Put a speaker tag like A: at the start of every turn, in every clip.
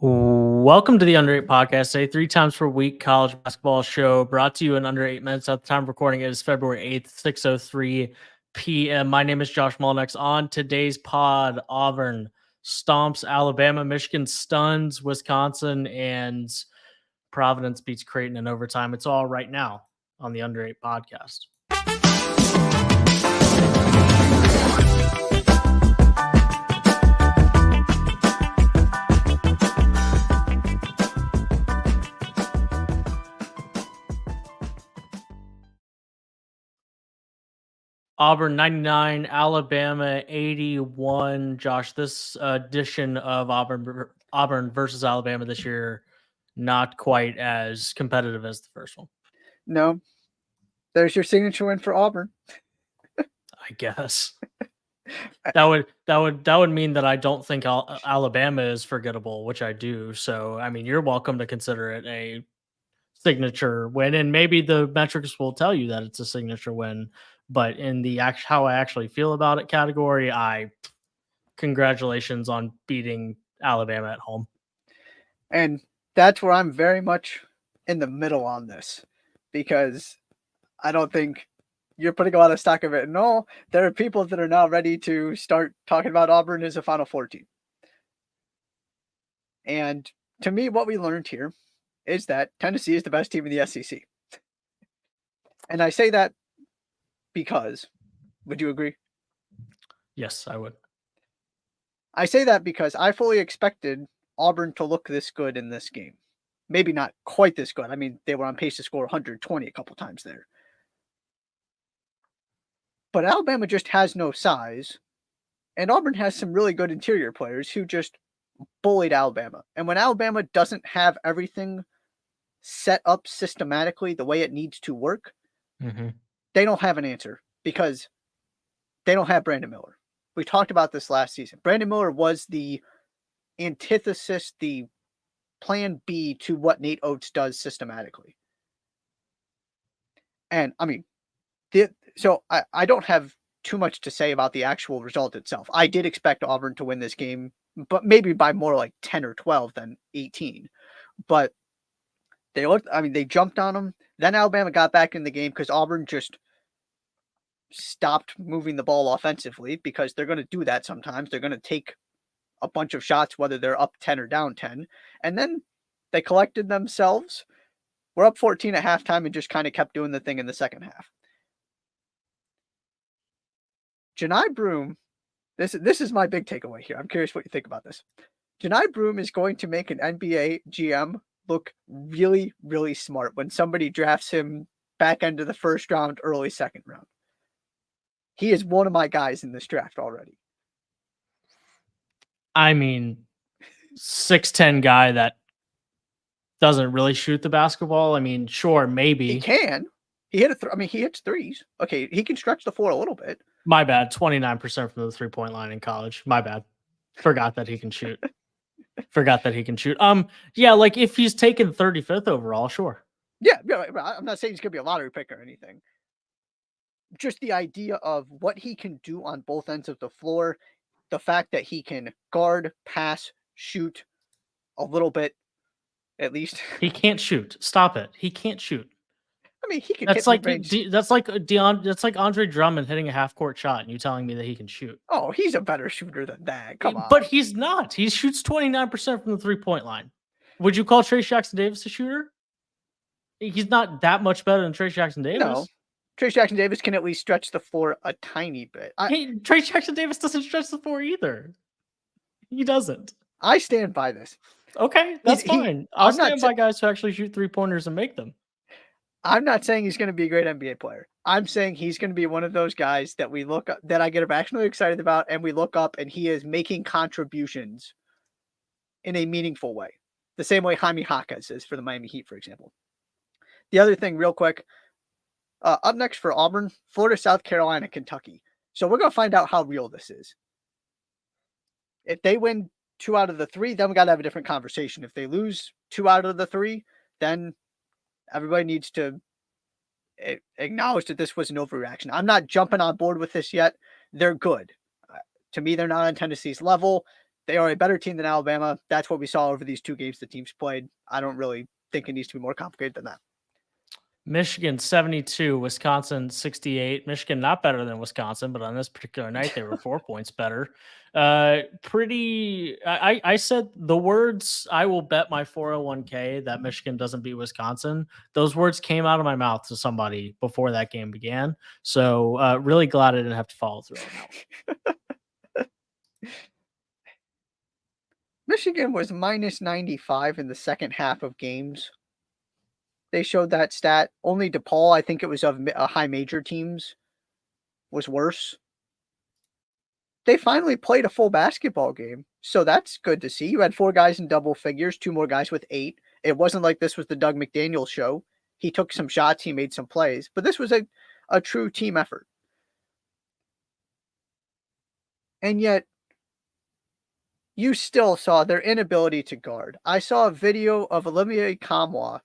A: Welcome to the Under 8 Podcast, a 3 times per week college basketball show brought to you in under 8 minutes. At the time of recording, it is February 8th, 6:03 p.m. My name is Josh Mullenix. On today's pod, Auburn stomps Alabama, Michigan stuns Wisconsin, and Providence beats Creighton in overtime. It's all right now on the Under 8 Podcast. Auburn 99, Alabama 81. Josh, this edition of Auburn versus Alabama this year, not quite as competitive as the first one.
B: No, there's your signature win for Auburn.
A: I guess that would mean that I don't think Alabama is forgettable, which I do. So I mean, you're welcome to consider it a signature win, and maybe the metrics will tell you that it's a signature win. But in the how I actually feel about it category, congratulations on beating Alabama at home.
B: And that's where I'm very much in the middle on this, because I don't think you're putting a lot of stock of it. No, there are people that are now ready to start talking about Auburn as a Final Four team. And to me, what we learned here is that Tennessee is the best team in the SEC. And I say that because, would you agree?
A: Yes, I would.
B: I say that because I fully expected Auburn to look this good in this game. Maybe not quite this good. I mean, they were on pace to score 120 a couple times there. But Alabama just has no size, and Auburn has some really good interior players who just bullied Alabama. And when Alabama doesn't have everything set up systematically the way it needs to work, they don't have an answer because they don't have Brandon Miller. We talked about this last season. Brandon Miller was the antithesis, the plan B to what Nate Oates does systematically. And I mean, so I don't have too much to say about the actual result itself. I did expect Auburn to win this game, but maybe by more like 10 or 12 than 18. But they jumped on them. Then Alabama got back in the game because Auburn just stopped moving the ball offensively, because they're going to do that sometimes. They're going to take a bunch of shots, whether they're up 10 or down 10. And then they collected themselves. We're up 14 at halftime and just kind of kept doing the thing in the second half. Janai Broome, this is my big takeaway here. I'm curious what you think about this. Janai Broome is going to make an NBA GM look really, really smart when somebody drafts him back end of the first round, early second round. He is one of my guys in this draft already.
A: I mean, 6'10" guy that doesn't really shoot the basketball. I mean, sure, maybe.
B: He can. He hits threes. Okay, he can stretch the floor a little bit.
A: My bad. 29% from the 3-point line in college. My bad. Forgot that he can shoot. Yeah, like if he's taken 35th overall, sure.
B: Yeah, I'm not saying he's going to be a lottery pick or anything. Just the idea of what he can do on both ends of the floor, the fact that he can guard, pass, shoot a little bit, at least.
A: He can't shoot. Stop it. He can't shoot.
B: I mean, he can.
A: That's like Andre Drummond hitting a half-court shot, and you telling me that he can shoot.
B: Oh, he's a better shooter than that. Come on.
A: But he's not. He shoots 29% from the 3-point line. Would you call Trayce Jackson-Davis a shooter? He's not that much better than Trayce Jackson-Davis.
B: No. Trayce Jackson-Davis can at least stretch the floor a tiny bit.
A: Trayce Jackson-Davis doesn't stretch the floor either. He doesn't.
B: I stand by this.
A: Okay, that's fine. I'll stand by guys who actually shoot 3-pointers and make them.
B: I'm not saying he's going to be a great NBA player. I'm saying he's going to be one of those guys that we look up, that I get irrationally excited about, and we look up and he is making contributions in a meaningful way. The same way Jaime Jaquez is for the Miami Heat, for example. The other thing, real quick, up next for Auburn, Florida, South Carolina, Kentucky. So we're going to find out how real this is. If they win 2 out of the 3, then we got to have a different conversation. If they lose 2 out of the 3, then everybody needs to acknowledge that this was an overreaction. I'm not jumping on board with this yet. They're good. To me, they're not on Tennessee's level. They are a better team than Alabama. That's what we saw over these 2 games the teams played. I don't really think it needs to be more complicated than that.
A: Michigan 72, Wisconsin 68. Michigan not better than Wisconsin, but on this particular night they were 4 points better. I said the words "I will bet my 401k that Michigan doesn't beat Wisconsin." Those words came out of my mouth to somebody before that game began. So really glad I didn't have to follow through on that one.
B: Michigan was minus 95 in the second half of games. They showed that stat. Only DePaul, I think it was of high major teams, was worse. They finally played a full basketball game, so that's good to see. You had 4 guys in double figures, 2 more guys with 8. It wasn't like this was the Doug McDaniel show. He took some shots, he made some plays, but this was a true team effort. And yet, you still saw their inability to guard. I saw a video of Olivier Kamwa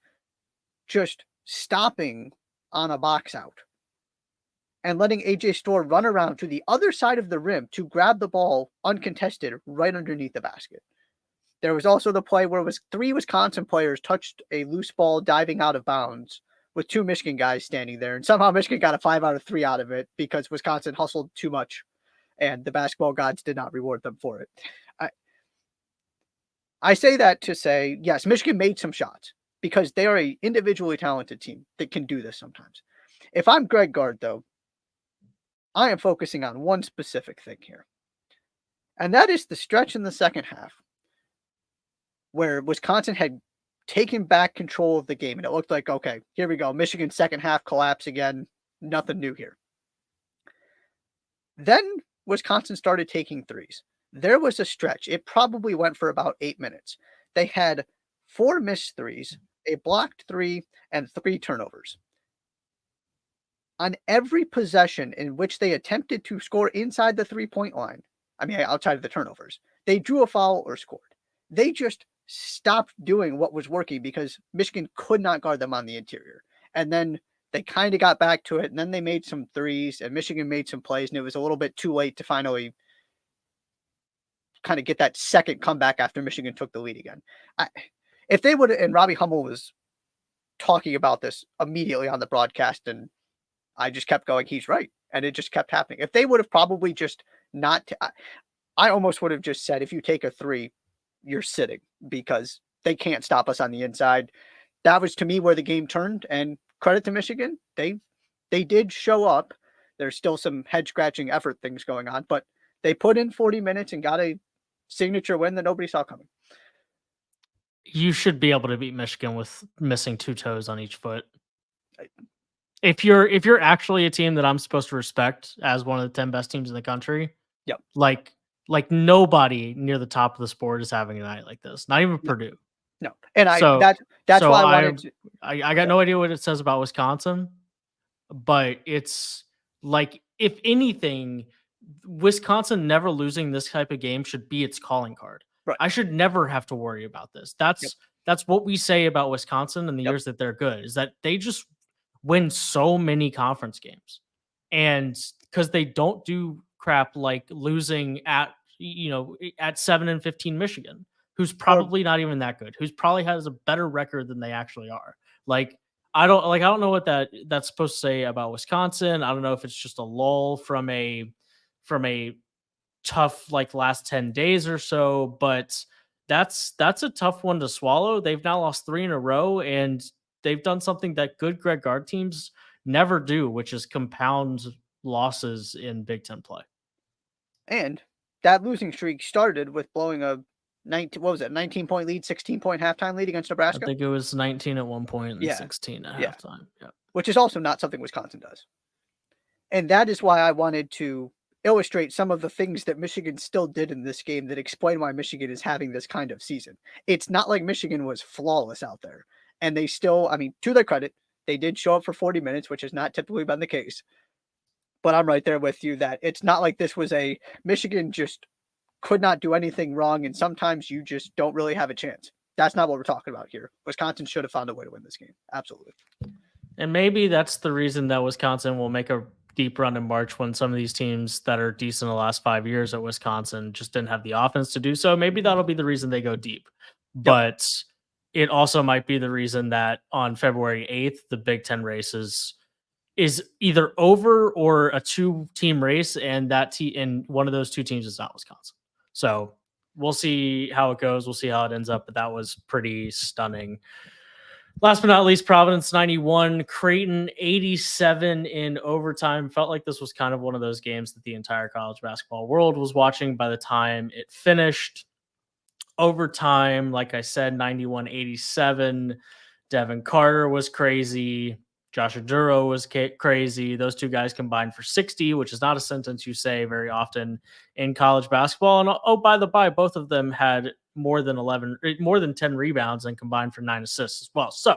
B: just stopping on a box out and letting AJ Storr run around to the other side of the rim to grab the ball uncontested right underneath the basket. There was also the play where it was 3 Wisconsin players touched a loose ball diving out of bounds with 2 Michigan guys standing there. And somehow Michigan got a 5 out of 3 out of it because Wisconsin hustled too much and the basketball gods did not reward them for it. I say that to say, yes, Michigan made some shots because they are an individually talented team that can do this sometimes. If I'm Greg Gard, though, I am focusing on one specific thing here. And that is the stretch in the second half where Wisconsin had taken back control of the game. And it looked like, okay, here we go. Michigan's second half collapse again. Nothing new here. Then Wisconsin started taking threes. There was a stretch. It probably went for about 8 minutes. They had 4 missed threes, a blocked 3, and 3 turnovers. On every possession in which they attempted to score inside the 3-point line, I mean, outside of the turnovers, they drew a foul or scored. They just stopped doing what was working because Michigan could not guard them on the interior. And then they kind of got back to it, and then they made some threes, and Michigan made some plays, and it was a little bit too late to finally kind of get that second comeback after Michigan took the lead again. If they would, and Robbie Hummel was talking about this immediately on the broadcast, and I just kept going, he's right. And it just kept happening. If they would have probably just not, I almost would have just said, if you take a 3, you're sitting because they can't stop us on the inside. That was to me where the game turned, and credit to Michigan. They did show up. There's still some head scratching effort things going on, but they put in 40 minutes and got a signature win that nobody saw coming.
A: You should be able to beat Michigan with missing 2 toes on each foot. If you're actually a team that I'm supposed to respect as one of the 10 best teams in the country,
B: yep.
A: Like nobody near the top of the sport is having a night like this. Not even Purdue.
B: No. And that's why I wanted to.
A: I got no idea what it says about Wisconsin, but it's like, if anything, Wisconsin never losing this type of game should be its calling card.
B: Right.
A: I should never have to worry about this. That's what we say about Wisconsin in the years that they're good, is that they just win so many conference games. And because they don't do crap like losing at 7-15 Michigan, who's probably not even that good, who's probably has a better record than they actually are. I don't know what that's supposed to say about Wisconsin. I don't know if it's just a lull from a tough last 10 days or so, but that's a tough one to swallow. They've now lost 3 in a row, and they've done something that good Greg Gard teams never do, which is compound losses in Big Ten play.
B: And that losing streak started with blowing a 19-point lead, 16-point halftime lead against Nebraska?
A: I think it was 19 at one point and 16 at halftime. Yeah.
B: Which is also not something Wisconsin does. And that is why I wanted to illustrate some of the things that Michigan still did in this game that explain why Michigan is having this kind of season. It's not like Michigan was flawless out there. And they still, to their credit, they did show up for 40 minutes, which has not typically been the case. But I'm right there with you that it's not like this was a Michigan just could not do anything wrong, and sometimes you just don't really have a chance. That's not what we're talking about here. Wisconsin should have found a way to win this game. Absolutely.
A: And maybe that's the reason that Wisconsin will make a deep run in March when some of these teams that are decent the last 5 years at Wisconsin just didn't have the offense to do so. Maybe that'll be the reason they go deep.
B: Yep.
A: But it also might be the reason that on February 8th, the Big Ten races is either over or a 2-team race, and and one of those 2 teams is not Wisconsin. So we'll see how it goes. We'll see how it ends up, but that was pretty stunning. Last but not least, Providence 91, Creighton 87 in overtime. Felt like this was kind of one of those games that the entire college basketball world was watching by the time it finished. Overtime, like I said, 91-87. Devin Carter was crazy. Josh Aduro was crazy. Those 2 guys combined for 60, which is not a sentence you say very often in college basketball. And oh, by the by, both of them had more than 10 rebounds and combined for 9 assists as well. So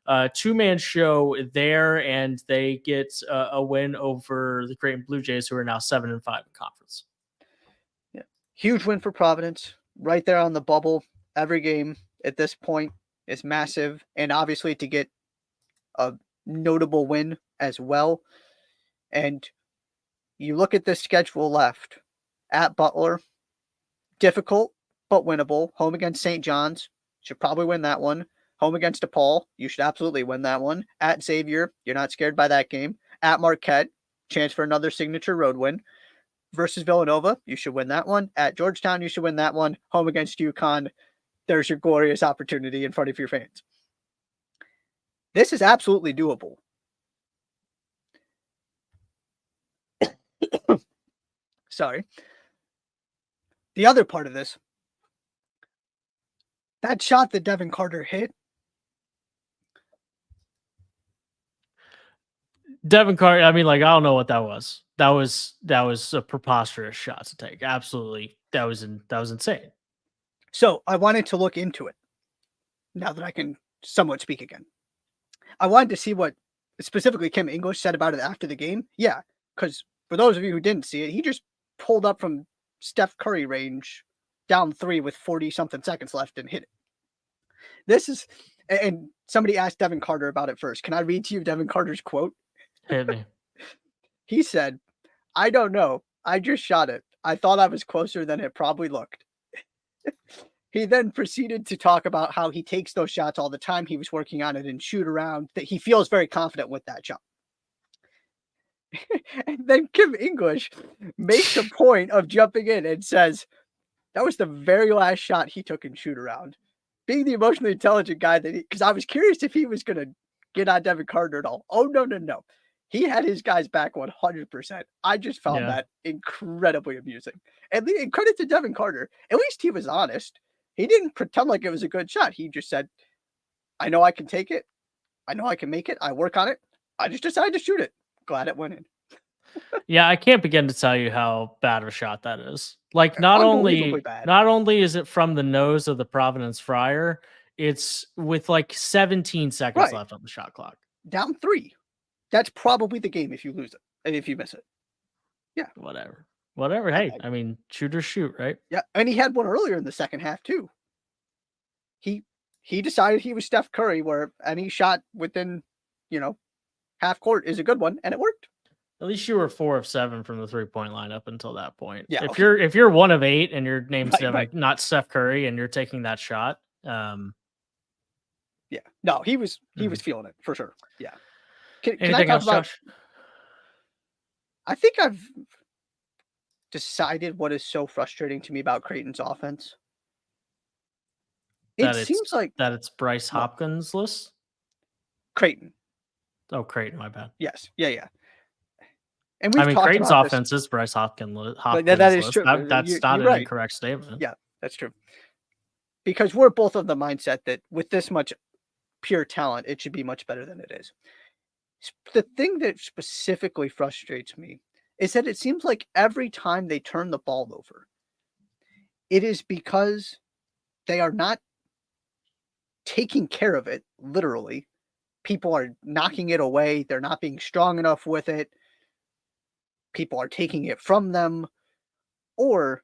A: 2-man show there, and they get a win over the Creighton Blue Jays, who are now 7-5 in conference.
B: Yeah, huge win for Providence, right there on the bubble. Every game at this point is massive, and obviously to get a notable win as well. And you look at the schedule left: at Butler, difficult but winnable. Home against St. John's, should probably win that one. Home against DePaul, you should absolutely win that one. At Xavier, you're not scared by that game. At Marquette, chance for another signature road win. Versus Villanova, you should win that one. At Georgetown, you should win that one. Home against UConn, there's your glorious opportunity in front of your fans. This is absolutely doable. Sorry. The other part of this, that shot that Devin Carter hit.
A: Devin Carter, I mean, like, I don't know what that was. That was a preposterous shot to take. Absolutely. That was insane.
B: So I wanted to look into it now that I can somewhat speak again. I wanted to see what specifically Kim English said about it after the game. Yeah, because for those of you who didn't see it, he just pulled up from Steph Curry range, down 3 with 40-something seconds left and hit it. This is, and somebody asked Devin Carter about it first. Can I read to you Devin Carter's quote?
A: Hit me.
B: He said, "I don't know. I just shot it. I thought I was closer than it probably looked." He then proceeded to talk about how he takes those shots all the time. He was working on it in shoot around, that he feels very confident with that shot. And then Kim English makes a point of jumping in and says, that was the very last shot he took in shoot around. Being the emotionally intelligent guy that because I was curious if he was going to get on Devin Carter at all. Oh, no. He had his guys back 100%. I just found that incredibly amusing. And credit to Devin Carter. At least he was honest. He didn't pretend like it was a good shot. He just said, I know I can take it. I know I can make it. I work on it. I just decided to shoot it. Glad it went in.
A: Yeah, I can't begin to tell you how bad of a shot that is. Like, not only is it from the nose of the Providence Friar, it's with like 17 seconds left on the shot clock.
B: Down 3. That's probably the game if you lose it and if you miss it. Yeah.
A: Whatever. Hey, I mean, shoot or shoot, right?
B: Yeah. And he had one earlier in the second half too. He decided he was Steph Curry, where any shot within, half court is a good one, and it worked.
A: At least you were 4 of 7 from the 3-point line up until that point.
B: Yeah.
A: If you're 1 of 8 and your name's not Steph Curry and you're taking that shot,
B: yeah. No, he was feeling it for sure. Yeah. Can I talk about? Josh? I think I've decided what is so frustrating to me about Creighton's offense. It seems like
A: that it's Bryce Hopkins' list.
B: Creighton.
A: Oh, Creighton, my bad.
B: Yes. Yeah. And
A: Creighton's offense is Bryce Hopkins.
B: That is true.
A: That's not an incorrect statement.
B: Yeah, that's true. Because we're both of the mindset that with this much pure talent, it should be much better than it is. The thing that specifically frustrates me is that it seems like every time they turn the ball over, it is because they are not taking care of it, literally. People are knocking it away. They're not being strong enough with it. People are taking it from them. Or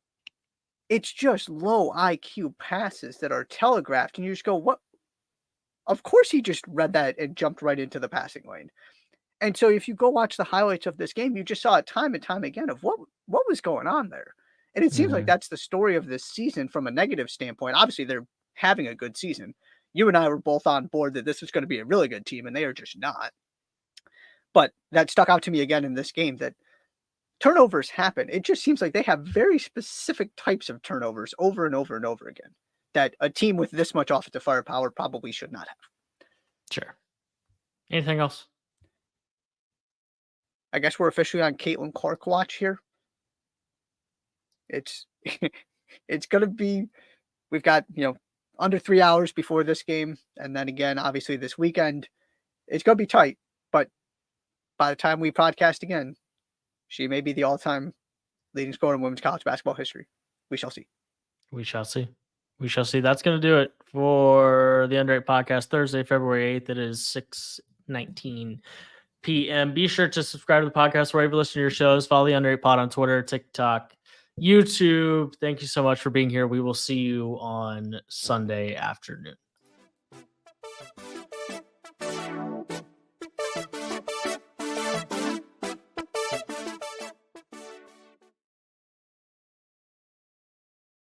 B: it's just low IQ passes that are telegraphed. And you just go, what? Of course he just read that and jumped right into the passing lane. And so if you go watch the highlights of this game, you just saw it time and time again of what was going on there. And it seems like that's the story of this season from a negative standpoint. Obviously, they're having a good season. You and I were both on board that this was going to be a really good team, and they are just not. But that stuck out to me again in this game, that turnovers happen. It just seems like they have very specific types of turnovers over and over and over again that a team with this much offensive firepower probably should not have.
A: Sure. Anything else?
B: I guess we're officially on Caitlin Clark watch here. It's going to be, we've got, under 3 hours before this game. And then again, obviously this weekend, it's going to be tight. But by the time we podcast again, she may be the all-time leading scorer in women's college basketball history. We shall see.
A: We shall see. We shall see. That's going to do it for the Under 8 podcast, Thursday, February 8th. It is 6:19 p.m. Be sure to subscribe to the podcast wherever you listen to your shows. Follow the Under 8 Pod on Twitter, TikTok, YouTube. Thank you so much for being here. We will see you on Sunday afternoon.